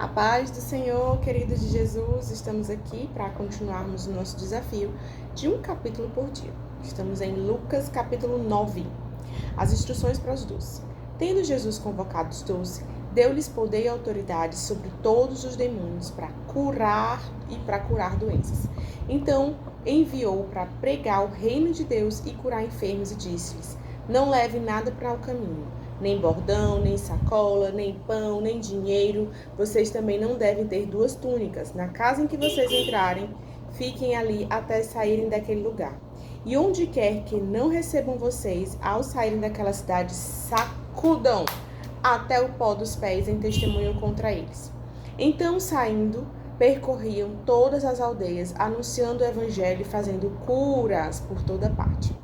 A paz do Senhor, queridos de Jesus, estamos aqui para continuarmos o nosso desafio de um capítulo por dia. Estamos em Lucas capítulo 9, as instruções para os 12. Tendo Jesus convocado os 12, deu-lhes poder e autoridade sobre todos os demônios para curar doenças. Então enviou para pregar o reino de Deus e curar enfermos e disse-lhes: não leve nada para o caminho, nem bordão, nem sacola, nem pão, nem dinheiro. Vocês também não devem ter duas túnicas. Na casa em que vocês entrarem, fiquem ali até saírem daquele lugar. E onde quer que não recebam vocês, ao saírem daquela cidade, sacudam até o pó dos pés em testemunho contra eles. Então, saindo, percorriam todas as aldeias, anunciando o evangelho e fazendo curas por toda parte.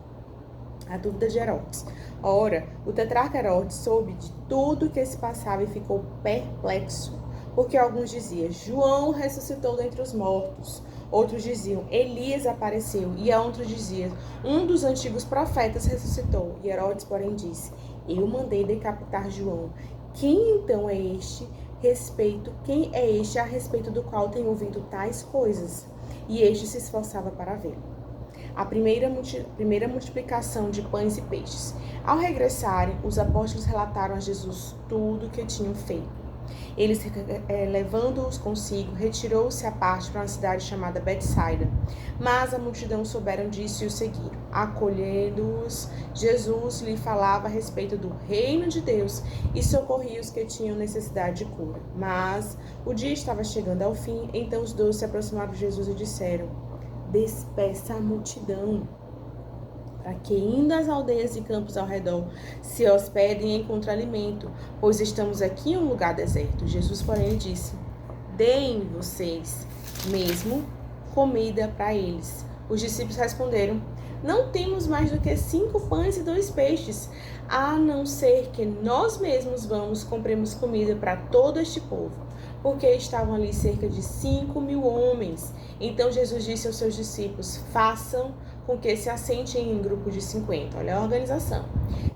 A dúvida de Herodes. Ora, o tetrarca Herodes soube de tudo o que se passava e ficou perplexo, porque alguns diziam: João ressuscitou dentre os mortos. Outros diziam: Elias apareceu. E a outros diziam: um dos antigos profetas ressuscitou. E Herodes, porém, disse: eu mandei decapitar João. Quem então é este? Quem é este a respeito do qual tenho ouvido tais coisas? E este se esforçava para vê-lo. A primeira multiplicação de pães e peixes. Ao regressarem, os apóstolos relataram a Jesus tudo o que tinham feito. Eles, levando-os consigo, retirou-se à parte para uma cidade chamada Betsaida. Mas a multidão souberam disso e o seguiram. Acolhendo-os, Jesus lhe falava a respeito do reino de Deus e socorria os que tinham necessidade de cura. Mas o dia estava chegando ao fim, então os 12 se aproximaram de Jesus e disseram: despeça a multidão, para que indo às aldeias e campos ao redor se hospedem e encontrem alimento, pois estamos aqui em um lugar deserto. Jesus, porém, disse: deem vocês mesmo comida para eles. Os discípulos responderam: não temos mais do que 5 pães e 2 peixes, a não ser que nós mesmos compremos comida para todo este povo. Porque estavam ali cerca de 5.000 homens. Então Jesus disse aos seus discípulos: façam com que se assentem em grupo de 50. Olha a organização.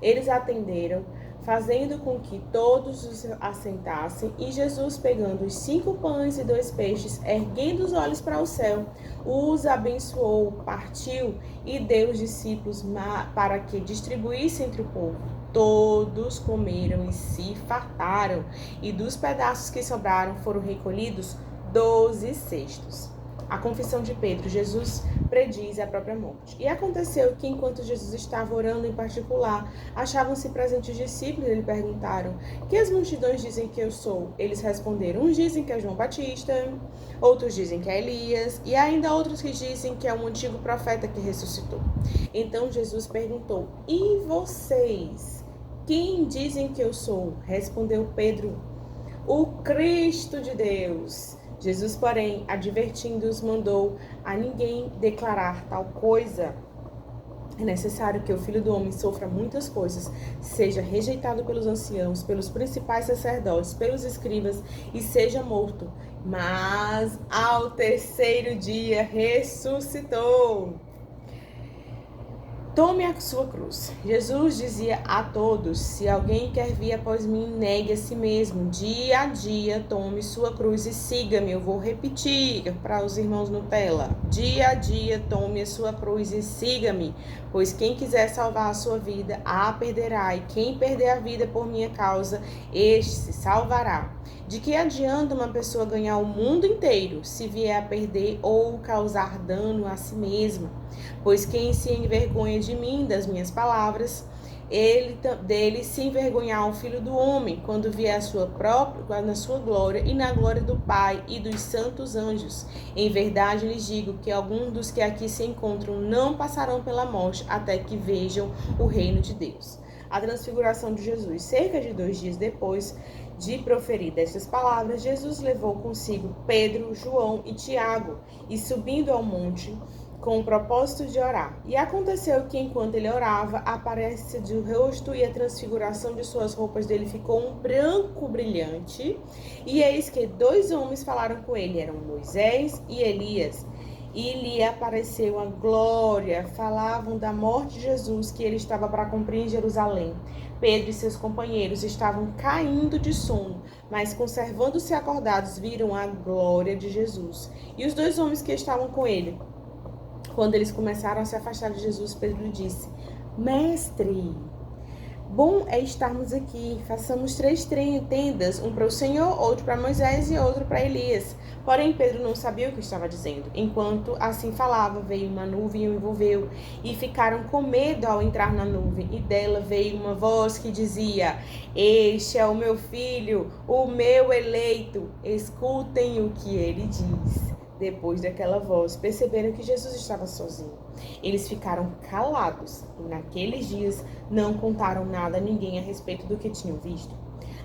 Eles atenderam, fazendo com que todos os assentassem, e Jesus, pegando os 5 pães e 2 peixes, erguendo os olhos para o céu, os abençoou, partiu e deu aos discípulos para que distribuíssem entre o povo. Todos comeram e se fartaram, e dos pedaços que sobraram foram recolhidos 12 cestos. A confissão de Pedro. Jesus prediz a própria morte. E aconteceu que, enquanto Jesus estava orando em particular, achavam-se presentes os discípulos e lhe perguntaram: que as multidões dizem que eu sou? Eles responderam: uns dizem que é João Batista, outros dizem que é Elias, e ainda outros que dizem que é um antigo profeta que ressuscitou. Então Jesus perguntou: e vocês? Quem dizem que eu sou? Respondeu Pedro: o Cristo de Deus. Jesus, porém, advertindo-os, mandou a ninguém declarar tal coisa. É necessário que o Filho do Homem sofra muitas coisas, seja rejeitado pelos anciãos, pelos principais sacerdotes, pelos escribas, e seja morto. Mas ao terceiro dia ressuscitou. Tome a sua cruz. Jesus dizia a todos: se alguém quer vir após mim, negue a si mesmo. Dia a dia, tome sua cruz e siga-me. Eu vou repetir para os irmãos Nutella. Dia a dia, tome a sua cruz e siga-me. Pois quem quiser salvar a sua vida, a perderá. E quem perder a vida por minha causa, este se salvará. De que adianta uma pessoa ganhar o mundo inteiro, se vier a perder ou causar dano a si mesma? Pois quem se envergonha de mim, das minhas palavras, dele se envergonhar o Filho do Homem, quando vier na sua glória e na glória do Pai e dos santos anjos. Em verdade lhes digo que alguns dos que aqui se encontram não passarão pela morte até que vejam o reino de Deus. A transfiguração de Jesus. Cerca de 2 dias depois de proferir estas palavras, Jesus levou consigo Pedro, João e Tiago, e subindo ao monte, com o propósito de orar. E aconteceu que, enquanto ele orava, aparece do rosto e a transfiguração de suas roupas dele ficou um branco brilhante. E eis que 2 homens falaram com ele, eram Moisés e Elias. e lhe apareceu a glória. Falavam da morte de Jesus, que ele estava para cumprir em Jerusalém. Pedro e seus companheiros estavam caindo de sono, mas conservando-se acordados, viram a glória de Jesus. E os 2 homens que estavam com ele, quando eles começaram a se afastar de Jesus, Pedro disse: Mestre, bom é estarmos aqui. Façamos 3 tendas, um para o Senhor, outro para Moisés e outro para Elias. Porém, Pedro não sabia o que estava dizendo. Enquanto assim falava, veio uma nuvem e o envolveu, e ficaram com medo ao entrar na nuvem. E dela veio uma voz que dizia: Este é o meu filho, o meu eleito. Escutem o que ele diz. Depois daquela voz, perceberam que Jesus estava sozinho. Eles ficaram calados e naqueles dias não contaram nada a ninguém a respeito do que tinham visto.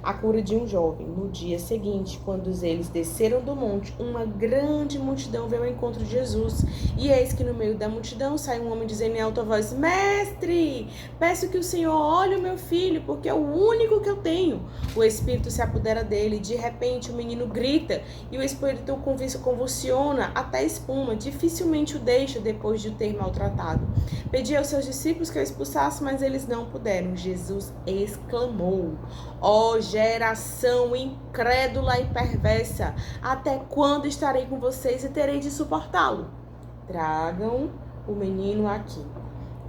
A cura de um jovem. No dia seguinte, quando eles desceram do monte, uma grande multidão veio ao encontro de Jesus. E eis que no meio da multidão sai um homem dizendo em alta voz: Mestre, peço que o Senhor olhe o meu filho, porque é o único que eu tenho. O espírito se apodera dele, de repente o menino grita, e o espírito o convulsiona até espuma, dificilmente o deixa depois de o ter maltratado. Pedi aos seus discípulos que o expulsasse, mas eles não puderam. Jesus exclamou: Ó geração incrédula e perversa, até quando estarei com vocês e terei de suportá-lo? Tragam o menino aqui.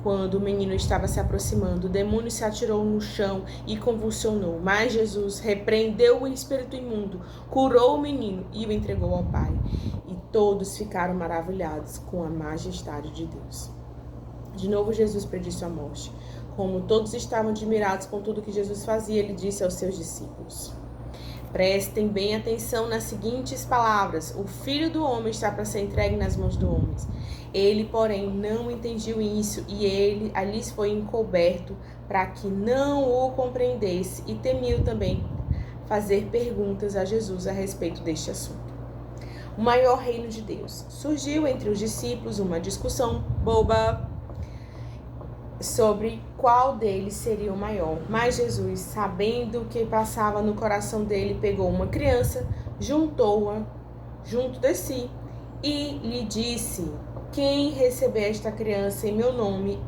Quando o menino estava se aproximando, o demônio se atirou no chão e convulsionou. Mas Jesus repreendeu o espírito imundo, curou o menino e o entregou ao Pai. E todos ficaram maravilhados com a majestade de Deus. De novo Jesus predisse a morte. Como todos estavam admirados com tudo que Jesus fazia, ele disse aos seus discípulos: Prestem bem atenção nas seguintes palavras: o Filho do Homem está para ser entregue nas mãos do homem. Ele, porém, não entendiu isso, e ele ali foi encoberto para que não o compreendesse, e temiu também fazer perguntas a Jesus a respeito deste assunto. O maior reino de Deus. Surgiu entre os discípulos uma discussão boba sobre qual deles seria o maior. Mas Jesus, sabendo o que passava no coração dele, pegou uma criança, juntou-a junto de si e lhe disse: Quem receber esta criança em meu nome,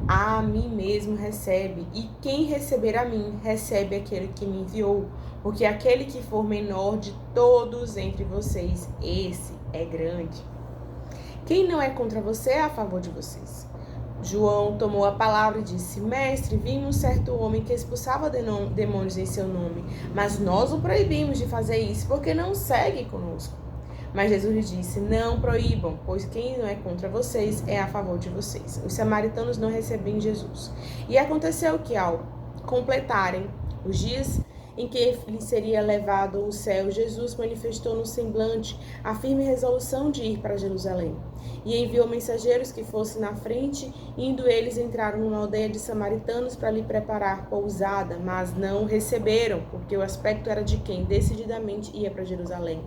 a mim mesmo recebe, e quem receber a mim, recebe aquele que me enviou. Porque aquele que for menor de todos entre vocês, esse é grande. Quem não é contra você é a favor de vocês. João tomou a palavra e disse: Mestre, vimos um certo homem que expulsava demônios em seu nome, mas nós o proibimos de fazer isso, porque não segue conosco. Mas Jesus lhe disse: Não proíbam, pois quem não é contra vocês é a favor de vocês. Os samaritanos não recebiam Jesus. E aconteceu que, ao completarem os dias em que ele seria levado ao céu, Jesus manifestou no semblante a firme resolução de ir para Jerusalém. E enviou mensageiros que fossem na frente, indo eles entraram numa aldeia de samaritanos para lhe preparar pousada, mas não o receberam, porque o aspecto era de quem decididamente ia para Jerusalém.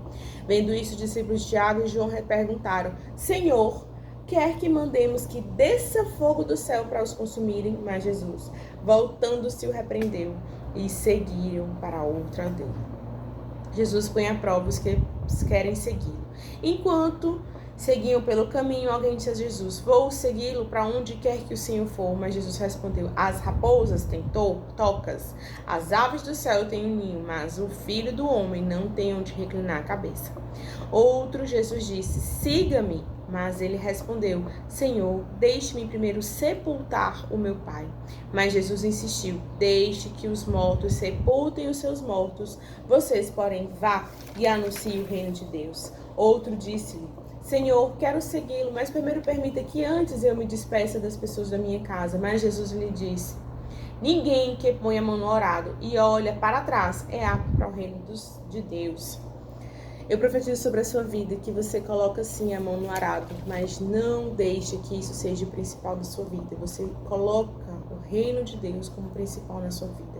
Vendo isso, os discípulos de Tiago e João perguntaram: Senhor, quer que mandemos que desça fogo do céu para os consumirem? Mas Jesus, voltando-se, o repreendeu, e seguiram para outra aldeia. Jesus põe à prova os que querem segui-lo. Enquanto seguiam pelo caminho, alguém disse a Jesus: Vou segui-lo para onde quer que o Senhor for. Mas Jesus respondeu: As raposas têm tocas, as aves do céu têm um ninho, mas o Filho do Homem não tem onde reclinar a cabeça. Outro Jesus disse: Siga-me. Mas ele respondeu: Senhor, deixe-me primeiro sepultar o meu pai. Mas Jesus insistiu: Deixe que os mortos sepultem os seus mortos. Vocês, porém, vá e anuncie o reino de Deus. Outro disse-lhe: Senhor, quero segui-lo, mas primeiro permita que antes eu me despeça das pessoas da minha casa. Mas Jesus lhe disse: Ninguém que põe a mão no arado e olha para trás é apto para o reino de Deus. Eu profetizo sobre a sua vida que você coloca sim a mão no arado, mas não deixe que isso seja o principal da sua vida. Você coloca o reino de Deus como principal na sua vida.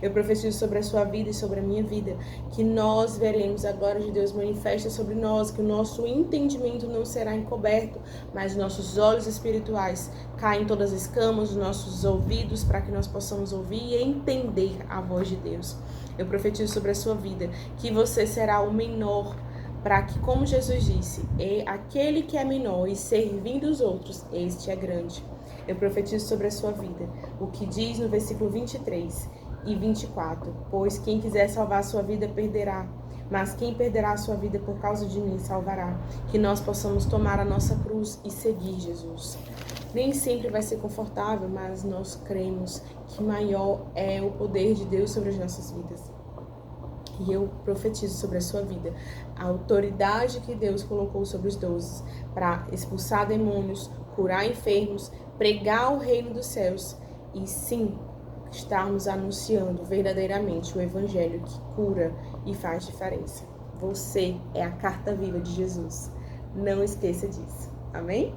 Eu profetizo sobre a sua vida e sobre a minha vida que nós veremos a glória de Deus manifesta sobre nós, que o nosso entendimento não será encoberto, mas nossos olhos espirituais caem todas as escamas, os nossos ouvidos, para que nós possamos ouvir e entender a voz de Deus. Eu profetizo sobre a sua vida que você será o menor para que, como Jesus disse, aquele que é menor e servindo os outros, este é grande. Eu profetizo sobre a sua vida o que diz no versículo 23 e 24: pois quem quiser salvar a sua vida perderá, mas quem perderá a sua vida por causa de mim salvará. Que nós possamos tomar a nossa cruz e seguir Jesus. Nem sempre vai ser confortável, mas nós cremos que maior é o poder de Deus sobre as nossas vidas. E eu profetizo sobre a sua vida a autoridade que Deus colocou sobre os 12 para expulsar demônios, curar enfermos, pregar o reino dos céus e sim, estarmos anunciando verdadeiramente o evangelho que cura e faz diferença. Você é a carta viva de Jesus. Não esqueça disso. Amém?